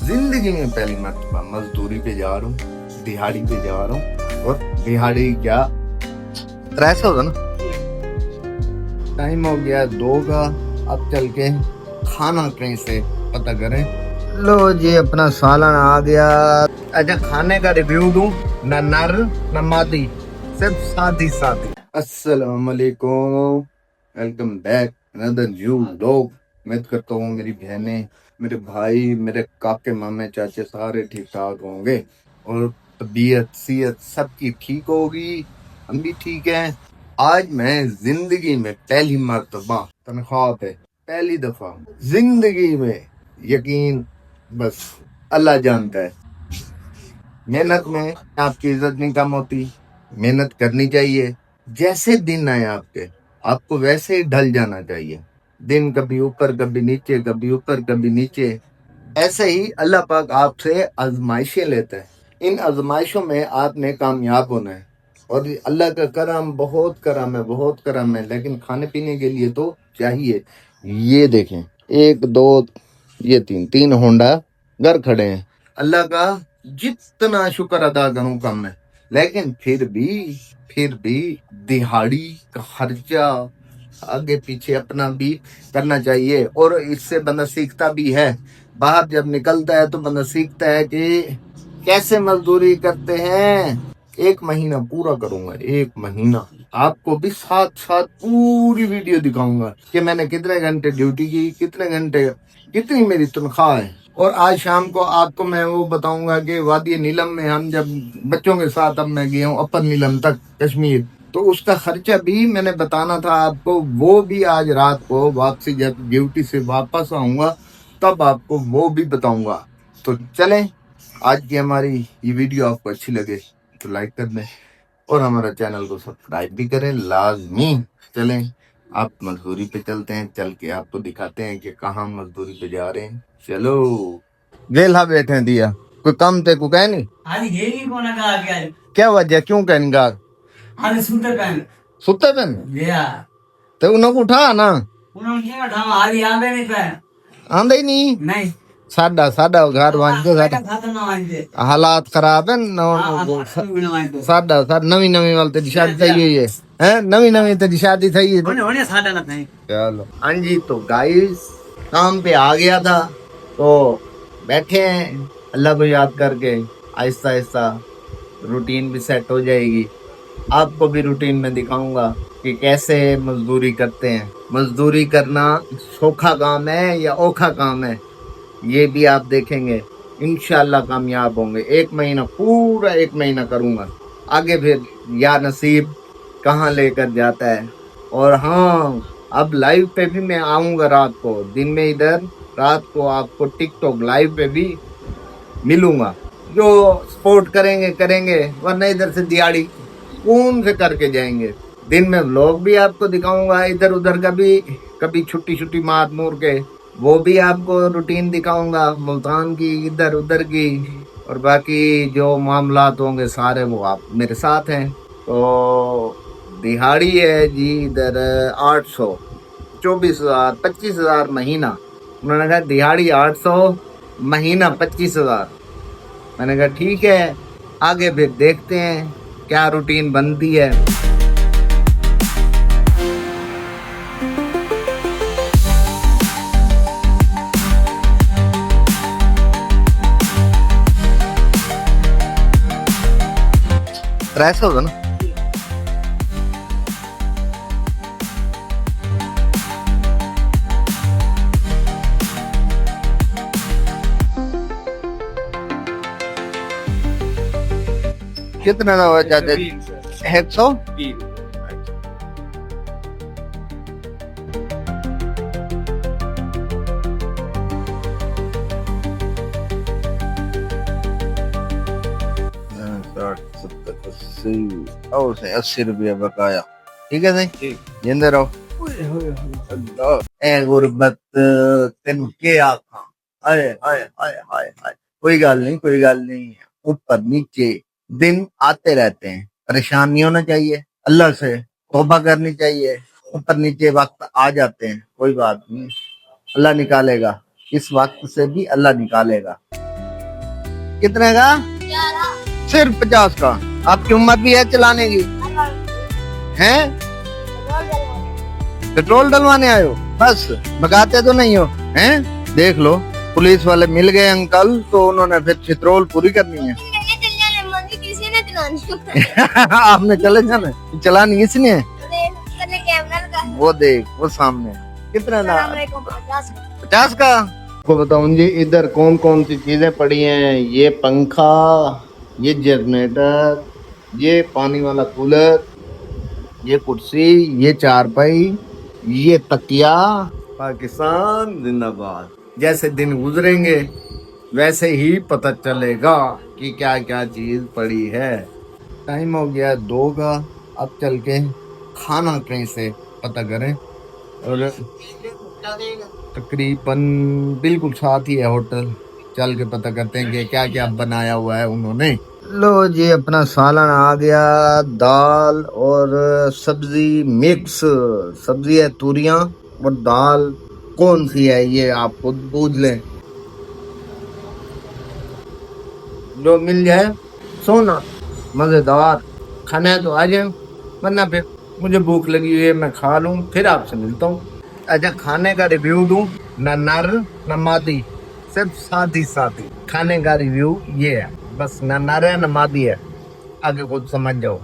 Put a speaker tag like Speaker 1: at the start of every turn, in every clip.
Speaker 1: जिंदगी में पहली मर्तबा मजदूरी पे जा रहा हूँ, दिहाड़ी पे जा रहा हूँ। और दिहाड़ी क्या 300 होगा ना। टाइम हो गया 2 का। अब चल के खाना कहीं से पता करें। लो जी अपना सालन आ गया। अच्छा खाने का रिव्यू दूं, न नर न मादी, सिर्फ सादी सादी। अस्सलाम वालेकुम, welcome back another new vlog. उम्मीद करता हूँ मेरी बहनें, मेरे भाई, मेरे काके मामे चाचे सारे ठीक ठाक होंगे और तबीयत सीयत सबकी ठीक होगी। हम भी ठीक हैं। आज मैं जिंदगी में पहली मर्तबा तनख्वाह पे पहली दफा जिंदगी में, यकीन बस अल्लाह जानता है, मेहनत में आपकी इज्जत नहीं कम होती। मेहनत करनी चाहिए। जैसे दिन आए आपके, आपको वैसे ही ढल जाना चाहिए। दिन कभी ऊपर कभी नीचे, कभी ऊपर कभी नीचे, ऐसे ही अल्लाह पाक आपसे आजमाइशें लेता है। इन आजमाइशों में आपने कामयाब होना है। और अल्लाह का करम, बहुत करम है, बहुत करम है। लेकिन खाने पीने के लिए तो चाहिए। ये देखें, 1 2 ये 3 होंडा घर खड़े हैं। अल्लाह का जितना शुक्र अदा करूं कम है। लेकिन फिर भी दिहाड़ी का खर्चा आगे पीछे अपना भी करना चाहिए। और इससे बंदा सीखता भी है। बाहर जब निकलता है तो बंदा सीखता है कि कैसे मजदूरी करते हैं। 1 महीना पूरा करूंगा, 1 महीना आपको भी साथ साथ पूरी वीडियो दिखाऊंगा कि मैंने कितने घंटे ड्यूटी की, कितने घंटे, कितनी मेरी तनख्वाह है। और आज शाम को आपको मैं वो बताऊंगा कि वादी नीलम में हम जब बच्चों के साथ अब मैं गया हूँ अपर नीलम तक कश्मीर, तो उसका खर्चा भी मैंने बताना था आपको। वो भी आज रात को वापसी जब ड्यूटी से वापस आऊंगा तब आपको वो भी बताऊंगा। तो चलें, आज की हमारी ये वीडियो आपको अच्छी लगे तो लाइक कर दें और हमारा चैनल को सब्सक्राइब भी करें लाजमी। चलें आप मजदूरी पे चलते हैं, चल के आपको दिखाते हैं कि कहाँ मजदूरी पे जा रहे हैं। चलो वेला बैठे दिया, कोई कम थे को कह नहीं क्या वजह, क्यों कहने गा सुते पेन तो उनको उठा ना आंदे ही नहीं। साडा साडा घर हालात खराब है साडा नवी नवी वाल तेरी शादी थी हुई है नवी नवी तेरी शादी थी है। चलो हाँ जी, तो गाइस काम पे आ गया था तो बैठे हैं अल्लाह को याद करके। आहिस्ता आहिस्ता रूटीन भी सेट हो जाएगी। आपको भी रूटीन में दिखाऊंगा कि कैसे मजदूरी करते हैं। मजदूरी करना सौखा काम है या औखा काम है, ये भी आप देखेंगे। इंशाल्लाह कामयाब होंगे। 1 महीना, पूरा 1 महीना करूंगा। आगे फिर या नसीब कहाँ लेकर जाता है। और हाँ, अब लाइव पे भी मैं आऊंगा रात को, दिन में इधर, रात को आपको टिकटॉक लाइव पे भी मिलूंगा। जो सपोर्ट करेंगे करेंगे, वरना इधर से दिहाड़ी कौन से करके जाएंगे। दिन में व्लॉग भी आपको दिखाऊंगा, इधर उधर का भी, कभी छुट्टी छुट्टी मार मोर के वो भी आपको रूटीन दिखाऊंगा, मुल्तान की, इधर उधर की। और बाकी जो मामलात होंगे सारे वो आप मेरे साथ हैं। तो दिहाड़ी है जी इधर 800, 24,000, 25,000 महीना। उन्होंने कहा दिहाड़ी 800, महीना 25,000। मैंने कहा ठीक है, आगे फिर देखते हैं क्या रूटीन बनती है। होगा ना कितना हुआ चाचा? 100 80 रुपया बकाया। ठीक है सही, जिंदे रहो। ए गुरबत तेन के आखा, आए आए आए आए आए। कोई गल नहीं, कोई गल नहीं। ऊपर नीचे दिन आते रहते हैं, परेशान नहीं होना चाहिए। अल्लाह से तौबा करनी चाहिए। ऊपर नीचे वक्त आ जाते हैं, कोई बात नहीं, अल्लाह निकालेगा। इस वक्त से भी अल्लाह निकालेगा। कितने का? सिर्फ 50 का। आपकी उम्र भी है चलाने की? हैं? पेट्रोल डलवाने आए हो? बस भगाते तो नहीं हो? हैं? देख लो, पुलिस वाले मिल गए अंकल, तो उन्होंने फिर पेट्रोल पूरी करनी है। आपने चले जाना, चलानी किसने है? वो देख, वो सामने। कितना ना? 50 का। आपको बताऊं जी, इधर कौन कौन सी चीजें पड़ी हैं। ये पंखा, ये जनरेटर, ये पानी वाला कूलर, ये कुर्सी, ये चारपाई, ये तकिया। पाकिस्तान जिंदाबाद। जैसे दिन गुजरेंगे वैसे ही पता चलेगा कि क्या क्या चीज पड़ी है। टाइम हो गया 2 का। अब चल के खाना कहीं से पता करें, और तकरीबन बिल्कुल साथ ही है होटल। चल के पता करते हैं कि क्या क्या बनाया हुआ है उन्होंने। लो जी, अपना सालन आ गया, दाल और सब्जी मिक्स। सब्जी है तूरियां, और दाल कौन सी है ये आप खुद पूछ लें। जो मिल जाए सोना, मजेदार। खाना है तो आ जाए, वरना फिर मुझे भूख लगी हुई है, मैं खा लूं, फिर आपसे मिलता हूँ। अच्छा, खाने का रिव्यू दूं? न नर न मादी, सिर्फ साथी साथी। खाने का रिव्यू ये है, बस न नर है न मादी है, आगे खुद समझ जाओ।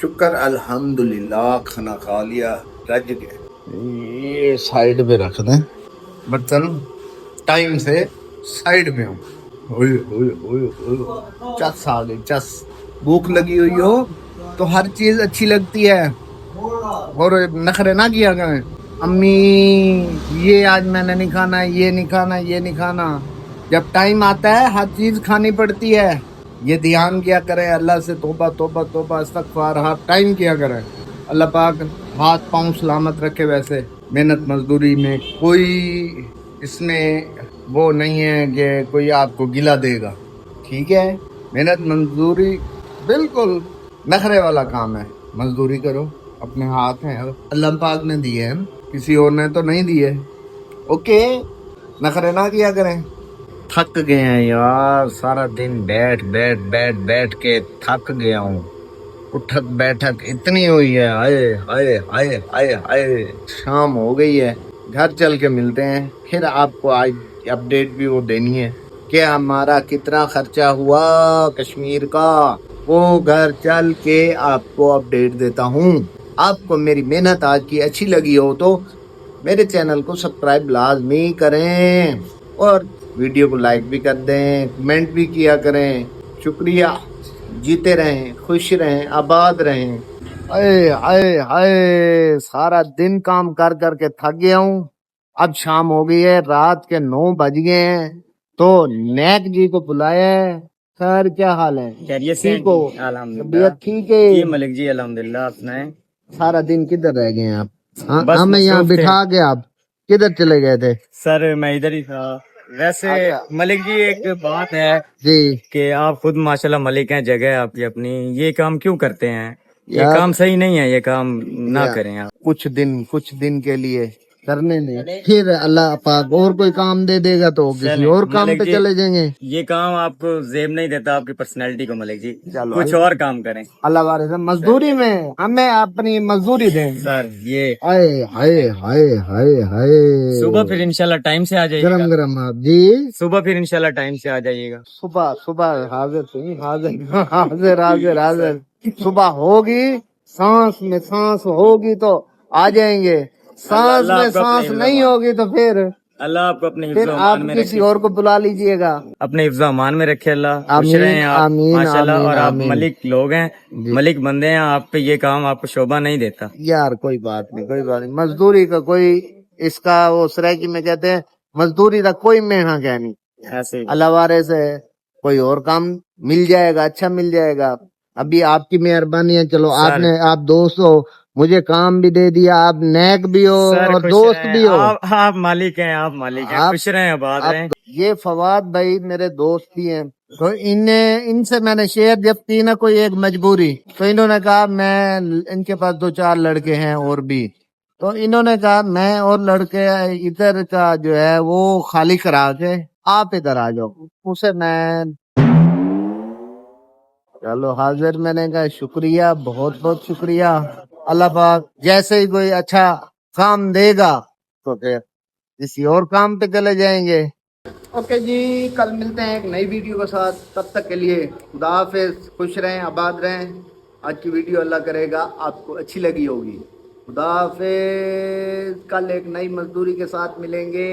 Speaker 1: शुक्र अल्हम्दुलिल्लाह, खाना खा लिया, रज गए। ये साइड पे रख दें बर्तन, टाइम से साइड में हो। ओए ओए ओए ओए, चस आ गई, चस। भूख लगी हुई हो तो हर चीज अच्छी लगती है, और नखरे ना किया करें। अम्मी ये आज मैंने नहीं खाना, ये नहीं खाना, ये नहीं खाना। जब टाइम आता है हर चीज खानी पड़ती है, ये ध्यान किया करें। अल्लाह से तौबा तौबा तौबा, इस्तगफार हर टाइम किया करें। अल्लाह पाक हाथ पांव सलामत रखे। वैसे मेहनत मजदूरी में कोई इसमें वो नहीं है कि कोई आपको गिला देगा, ठीक है। मेहनत मजदूरी बिल्कुल नखरे वाला काम है। मजदूरी करो, अपने हाथ हैं, अल्लाह पाक ने दिए हैं, किसी और ने तो नहीं दिए। ओके, नखरे ना किया करें। थक गए हैं यार, सारा दिन बैठ बैठ बैठ बैठ के थक गया हूँ। उठक बैठक इतनी हुई है, हाय हाय हाय हाय हाय। शाम हो गई है, घर चल के मिलते हैं। फिर आपको आज अपडेट भी वो देनी है कि हमारा कितना खर्चा हुआ कश्मीर का, वो घर चल के आपको अपडेट देता हूँ। आपको मेरी मेहनत आज की अच्छी लगी हो तो मेरे चैनल को सब्सक्राइब लाजमी करें, और वीडियो को लाइक भी कर दें, कमेंट भी किया करें। शुक्रिया। जीते रहें, खुश रहें, आबाद रहें। अरे हाय हाय, सारा दिन काम कर करके थक गया हूँ। अब शाम हो गई है, रात के 9 बज गए हैं, तो नैक जी को बुलाया है। सर क्या हाल है?
Speaker 2: खैरियत से
Speaker 1: ठीक हो?
Speaker 2: अल्हम्दुलिल्लाह।
Speaker 1: तबीयत ठीक है?
Speaker 2: जी मलिक जी अल्हम्दुलिल्लाह। आप सुनाएं।
Speaker 1: सारा दिन किधर रह गए हैं आप?
Speaker 2: बस
Speaker 1: हमें यहाँ
Speaker 2: मसरूफ थे
Speaker 1: बिठा के आप किधर चले गए थे?
Speaker 2: सर, मैं इधर ही था। वैसे
Speaker 1: अच्छा।
Speaker 2: मलिक जी एक बात है
Speaker 1: जी
Speaker 2: कि आप खुद माशाल्लाह मलिक हैं, जगह है आपकी अपनी, ये काम क्यों करते हैं? ये
Speaker 1: यार,
Speaker 2: काम सही नहीं है, ये काम ना
Speaker 1: यार
Speaker 2: करें आप।
Speaker 1: कुछ दिन के लिए करने दें, फिर अल्लाह पाक और कोई काम दे देगा तो किसी
Speaker 2: चलें,
Speaker 1: और काम
Speaker 2: मलिक
Speaker 1: पे
Speaker 2: जी
Speaker 1: चले जाएंगे।
Speaker 2: ये काम आपको जेब नहीं देता आपकी पर्सनैलिटी को मलिक जी।
Speaker 1: चलो,
Speaker 2: कुछ और काम करें
Speaker 1: अल्लाह वाले से मजदूरी में हमें अपनी मजदूरी दें।
Speaker 2: सर। ये
Speaker 1: हाय हाय हाय हाय हाय।
Speaker 2: सुबह फिर इंशाल्लाह टाइम से आ
Speaker 1: गरम
Speaker 2: जाइएगा।
Speaker 1: गरम आप जी।
Speaker 2: सुबह फिर इंशाल्लाह टाइम से आ जाइएगा।
Speaker 1: सुबह सुबह हाजिर थी, हाजिर हाजिर हाजिर हाजिर। सुबह होगी, सांस में सांस होगी तो आ जाएंगे, सांस
Speaker 2: अल्लाह
Speaker 1: में
Speaker 2: आपको अपने
Speaker 1: सांस
Speaker 2: हिफ्ज़
Speaker 1: नहीं होगी तो फिर
Speaker 2: अल्लाह आपको अपने
Speaker 1: फिर
Speaker 2: हिफ्ज़
Speaker 1: आप
Speaker 2: अमान में
Speaker 1: किसी
Speaker 2: रखे।
Speaker 1: और को बुला लीजिएगा।
Speaker 2: अपने हिफ्ज़ अमान में रखे अल्लाह। खुश
Speaker 1: आमीन
Speaker 2: रहें आप
Speaker 1: आमीन
Speaker 2: माशाल्लाह।
Speaker 1: आमीन
Speaker 2: और आप
Speaker 1: आमीन
Speaker 2: मलिक लोग हैं,
Speaker 1: जी।
Speaker 2: मलिक बंदे हैं, आप पे ये काम आपको शोभा नहीं देता।
Speaker 1: यार कोई बात नहीं, कोई बात नहीं। मजदूरी का कोई इसका वो सराकी में कहते हैं, मजदूरी का कोई मेहना क्या नहीं।
Speaker 2: ऐसे ही
Speaker 1: अल्लाह वारे से कोई और काम मिल जाएगा, अच्छा मिल जाएगा। अभी आपकी मेहरबानी है, चलो
Speaker 2: सर।
Speaker 1: आप दोस्त हो, मुझे काम भी दे दिया, आप नेक भी हो
Speaker 2: सर
Speaker 1: और
Speaker 2: खुश
Speaker 1: दोस्त
Speaker 2: रहें
Speaker 1: भी हो।
Speaker 2: आप मालिक हैं, आप मालिक हैं,
Speaker 1: आप
Speaker 2: खुश रहें, आबाद रहें।
Speaker 1: ये फवाद भाई मेरे दोस्त ही हैं, तो इनसे मैंने शेयर जब की ना कोई एक मजबूरी, तो इन्होंने कहा मैं, इनके पास 2-4 लड़के हैं और भी, तो इन्होंने कहा मैं और लड़के इधर का जो है वो खाली करा के आप इधर आ जाओ। उसे मैं چلو حاضر، میں نے کہا شکریہ، بہت بہت شکریہ. اللہ پاک جیسے ہی کوئی اچھا کام دے گا تو پھر کسی اور کام پہ چلے جائیں گے. اوکے جی، کل ملتے ہیں ایک نئی ویڈیو کے ساتھ. تب تک کے لیے خدا حافظ، خوش رہیں، آباد رہیں. آج کی ویڈیو اللہ کرے گا آپ کو اچھی لگی ہوگی. خدا حافظ. کل ایک نئی مزدوری کے ساتھ ملیں گے.